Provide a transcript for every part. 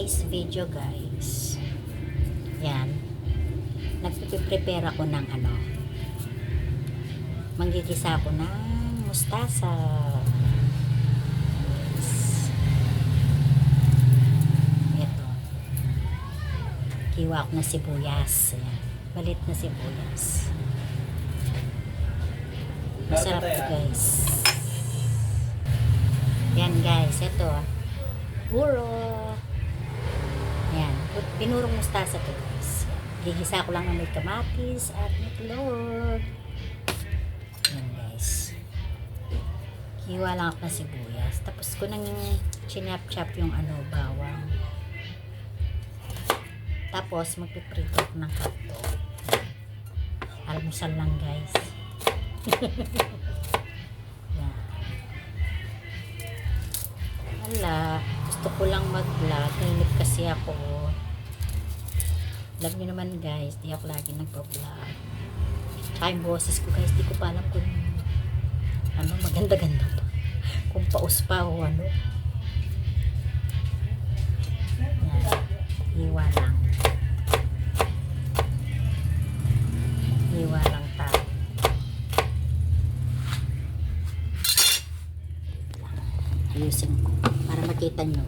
today's video guys, yan, nagpiprepare ako ng manggigisa ako ng mustasa. Ito, kiwa ako na sibuyas. Yan, balit na sibuyas. Masarap to guys. Yan guys, ito puro yan, pinurong mustasa to guys. Gigisa ko lang ng may kamatis at itlog. Yan guys, hiwa lang ako ng sibuyas, tapos ko nang chinap-chop yung bawang, tapos magpiprito ako ng hotdog. Almusal lang guys. Yan. Hala, gusto ko lang mag-vlog, nainip kasi ako. Alam nyo naman guys, di ako lagi nagpa-vlog. Tsaka yung boses ko guys, di ko pa alam kung maganda-ganda pa, kung paus pa o ano. Yan, hiwa lang tayo. Ayusin ko para makita nyo.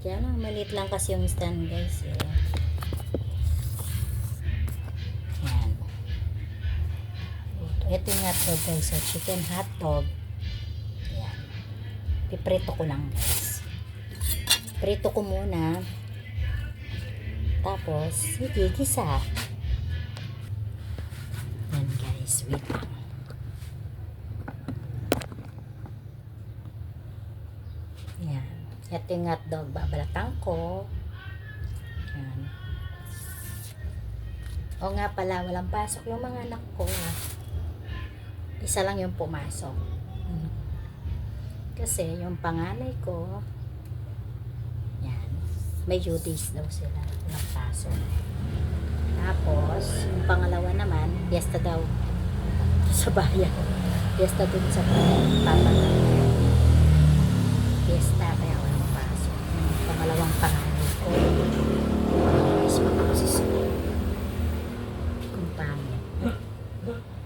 Kaya lang, maliit lang kasi yung stand guys eh. Yan. Ito yung hotdog guys, so chicken hotdog. Yan, piprito ko lang guys. Prito ko muna, tapos igigisa. Yan guys, wait lang. Yan, ito yung hotdog, babalatan ko. Yan. O nga pala, walang pasok yung mga anak ko. Isa lang yung pumasok. Kasi yung panganay ko, yan, may due days daw sila, walang pasok. Tapos yung pangalawa naman, fiesta daw sa bayan. Fiesta dun sa papa. Fiesta, kaya walang pasok. Yung pangalawang panganay ko is mag-school. Kung paano,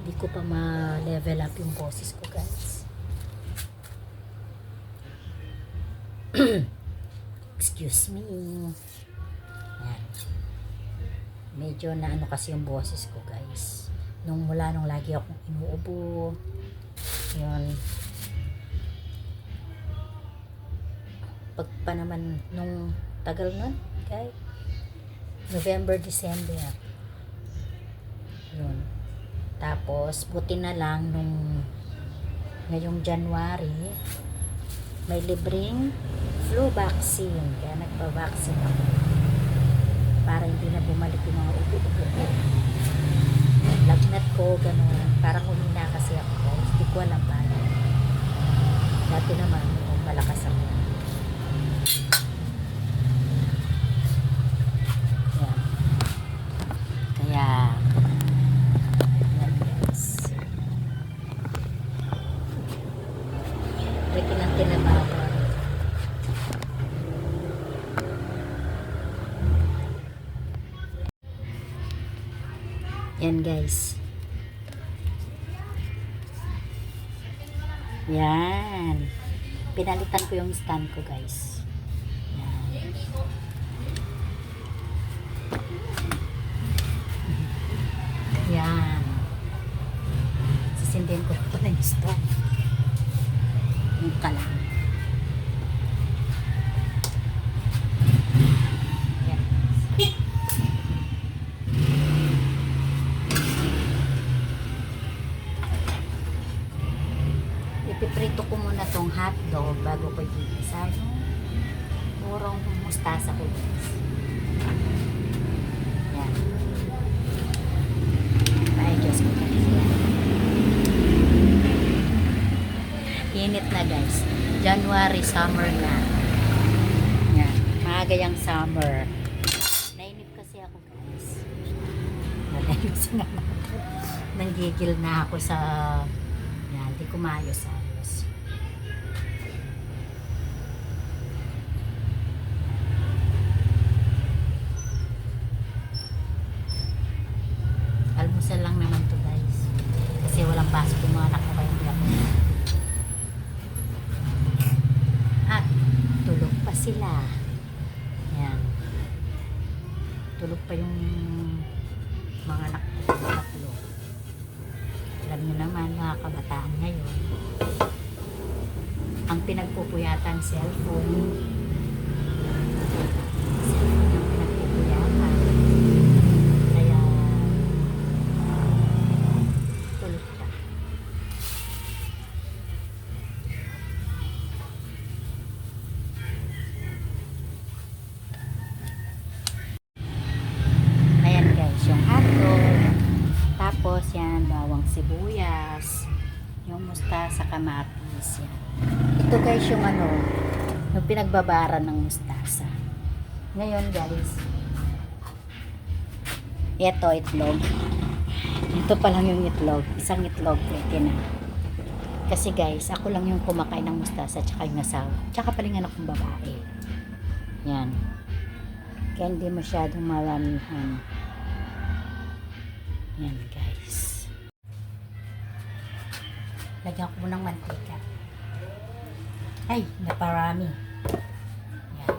hindi ko pa ma-level up yung boses ko guys. Excuse me. Yan, medyo na kasi yung boses ko guys, nung lagi akong inuubo. Yun, pag pa naman nung tagal nun guys, November, December, yun. Tapos buti na lang nung ngayong January may libreng flu vaccine, kaya nagpa-vaccine ako para hindi na bumalik yung mga ubo-ubo ko. Lagnat ko, gano'n. Parang humina kasi ako. Hindi ko alam paano. Dati naman, malakas ako. Yan. Kaya, yan guys. Pwede ng tinabawan. Yan guys. Yan. Pinalitan ko yung stand ko guys. Yan. Yan. Sisindihin ko pa na yung stand. Yung kalang. Ipiprito ko muna tong hotdog bago ko igigisa yung murong mustasa ko guys. Yan. Ay Diyos ko guys. Init na guys. January, summer na. Yan. Maaga yung summer. Nainip kasi ako guys. Nagayusin naman. Nanggigil na ako sa yan, di ko maayos-ayos. Almusal lang naman to guys. Kasi walang pasok yung mga anak ko kaya hindi ako. At tulog pa sila. Yan. Tulog pa yung mga anak ko. Tatlo. Alam niyo naman mga kabataan ngayon. Ang pinagpupuyatan cellphone. Cellphone ang pinagpupuyatan. Kaya tulog pa. Ayan guys, yung hotdog. Tapos yan, bawang sibuyas. Yung mustasa, kamatis. Yan. Ito guys yung yung pinagbabaran ng mustasa. Ngayon guys, ito itlog. Ito pa lang yung itlog. Isang itlog, pwede na. Kasi guys, ako lang yung kumakain ng mustasa tsaka yung asawa. Tsaka pa rin anak kong babae. Yan. Kaya hindi masyadong maramihan. Yan guys. Lagyan ko ng mantika. Ay, naparami. Yan.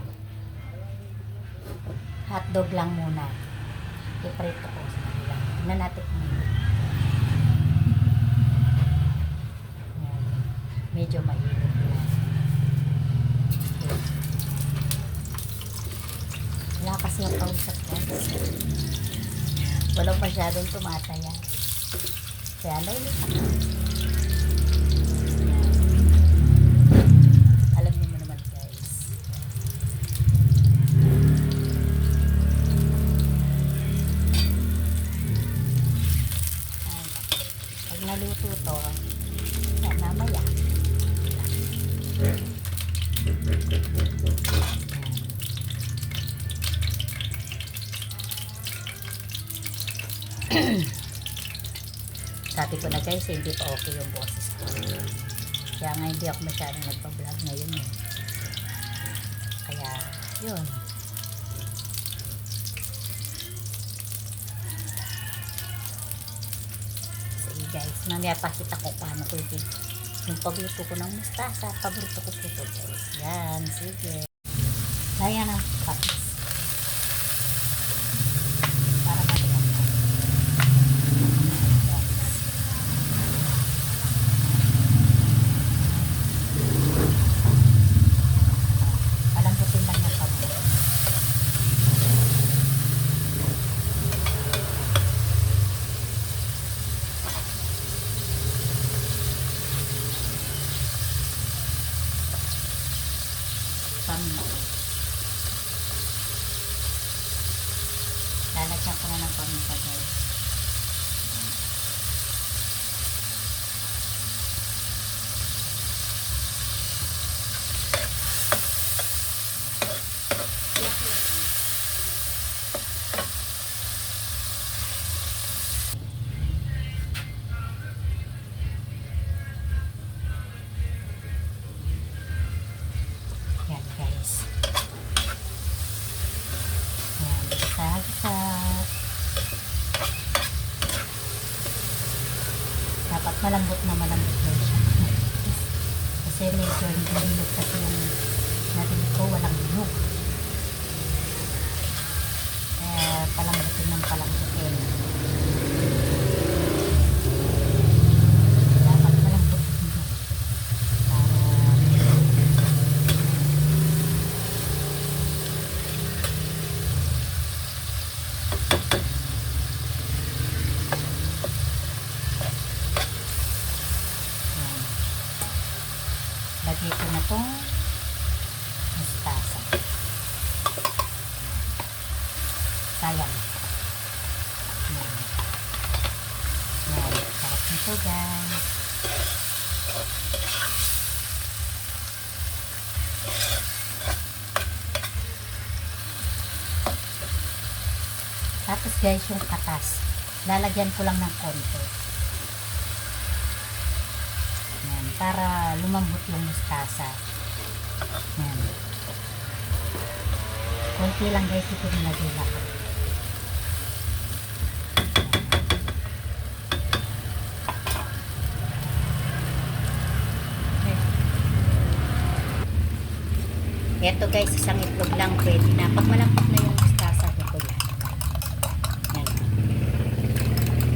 Hotdog lang muna. I-prito ko sa kanila. Tignan natin kung yan. Medyo mahirap yan. Wala kasi yung kausap guys. Walang masyadong tumataya. Kaya nailit ako. Alam niyo naman guys. Ay, pag naluto to, yan, mamaya. Sabi ko na guys, hindi pa okay yung boses ko. Kaya nga hindi ako masyadong nagpa-vlog ngayon eh. Kaya, yun. Sige guys, mamaya pakita ko paano ko yung pagluto ko ng mustasa. Paborito ko po ito guys. Yan, sige. Kaya na, kapis. Para natin ang palambutin lang yung kapis. Lalagyan ko na ng paminta guys. Yan guys. Yan. Sagsak. Dapat malambot na malambot na siya. Kasi medyo hindi hinog kasi yung natin ko walang hinog. Palambutin ng palambutin. Dapat malambot hinog. Lagay ko na itong mustasa. Sayang. Yan. Yan. Sarap nito guys. Tapos guys yung katas. Lalagyan ko lang ng konti. Yan. Para lumambot yung mustasa. Yan. Konti lang guys ito nilagay lahat. Eto guys, isang itlog lang pwede na. Pag malambot na yung mustasa, ito yan. Yan.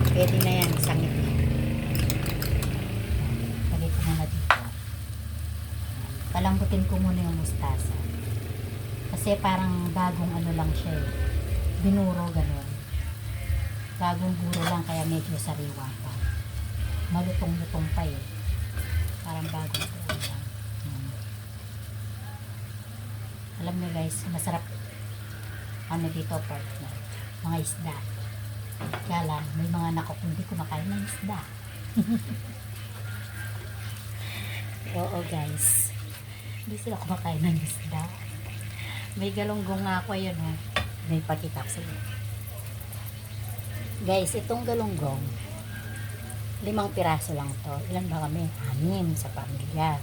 Pwede na yan, isang itlog. Lagay ko muna dito. Palambutin ko muna yung mustasa. Kasi parang bagong ano lang siya eh. Binuro gano'n. Bagong buro lang kaya medyo sariwa pa. Malutong-lutong pa eh. Parang bagong buro lang. Alam niyo guys, masarap ano dito partner. Mga isda. Kaya lang, may mga anak ko hindi kumakain ng isda. Oo guys. Hindi sila kumakain ng isda. May galunggong nga ako yun oh. May pakita ko sa inyo. Guys, itong galunggong 5 piraso lang to. Ilan ba kami? 6 sa pamilya.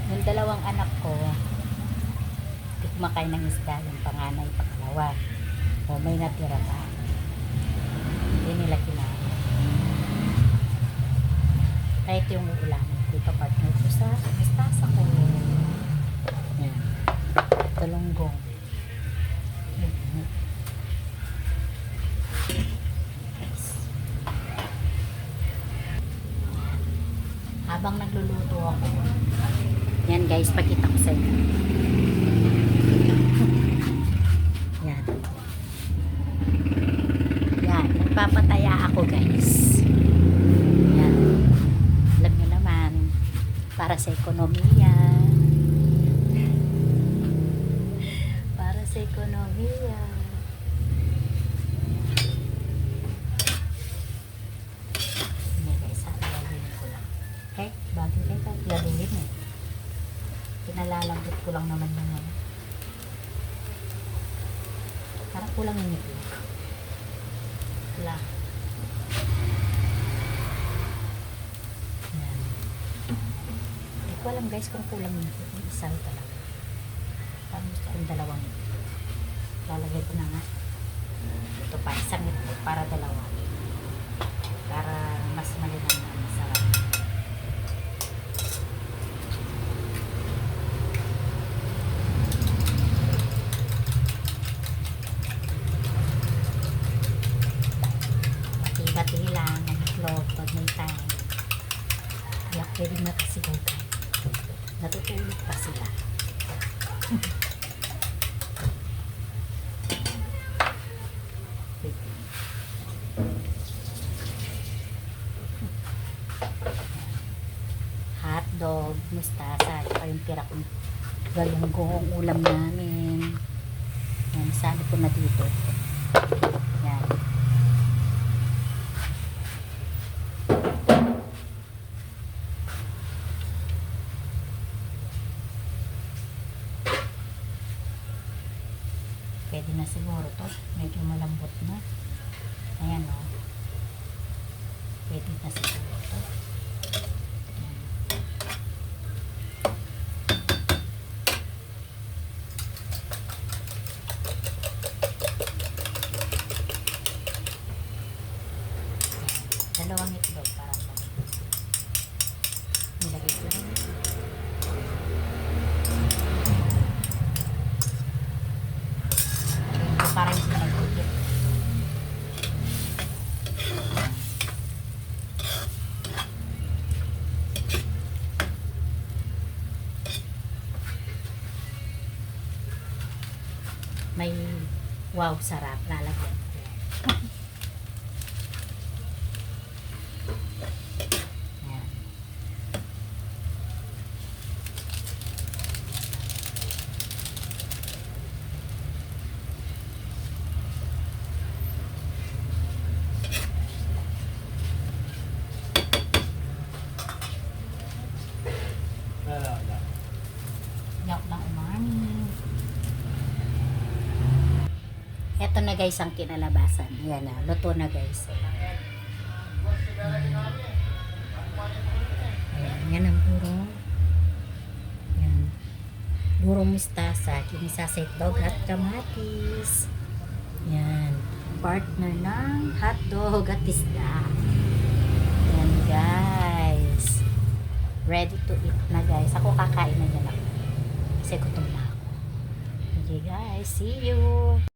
Yung 2 anak ko hindi kumakain ng isda. Yung panganay, pangalawa. O may natira pa. Hindi nila kinain. Kahit yung uulanan dito partner ko sa mustasa ko. Yan. Galunggong. Habang nagluluto ako, yan guys, pakita ko sa inyo. Yan. Yan, nagpapataya ako guys. Yan. Alam nyo naman, para sa ekonomiya. Para sa ekonomiya. Okay, bagay kayo laluin eh. Pinalalambot ko lang naman yung ano. Parang kulang yung itlog. Wala. Yan. Hindi ko alam guys kung kulang yung itlog. Yung isang talaga. Parang gusto kong 2 itlog. Lalagay ko na nga. Ito pa, isang itlog para 2. Para mas malinang na masarap. Pati lang ang itlog pag may time. Kaya pwede makasigaw ka. Natutulog pa sila. Hotdog, mustasa, at yung tira kong galunggong ulam namin. Yan, sabi ko na dito. Yan. Pwede na siguro to. Medyo malambot na. Ayan o. Pwede na siguro to. Ayan. Dalawang itlog para malambot. Nilagay ko lang. Para hindi nagkukit. May wow sarap lalagyan ko. Ayan. Yak ng umami. Eto na guys ang kinalabasan. Ayan na, luto na guys. Ayan, yan ang burong. Ayan. Burong mustasa, kinisa sa itlog at kamatis. Ayan. Partner ng hotdog at isda. Ayan guys. Ready to eat na guys. guys. Ako kakain na yan ako. Kasi gutom na ako. Okay guys, see you!